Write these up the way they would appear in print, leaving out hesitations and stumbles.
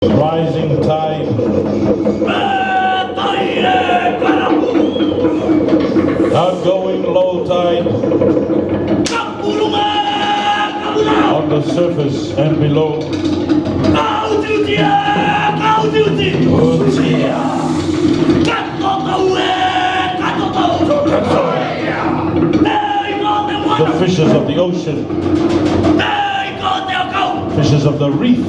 Rising tide. Outgoing low tide. On the surface and below. The fishes of the ocean. Fishes of the reef.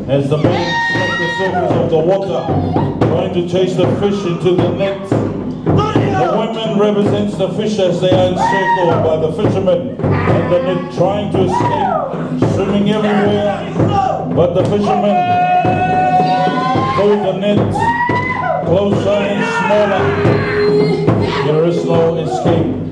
As the men check the surface of the water, trying to chase the fish into the net. The women represents the fish as they are encircled by the fishermen and the net trying to escape, swimming everywhere. But the fishermen pull the net closer and smaller. There is no escape.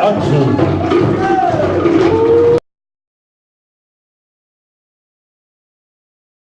One, two.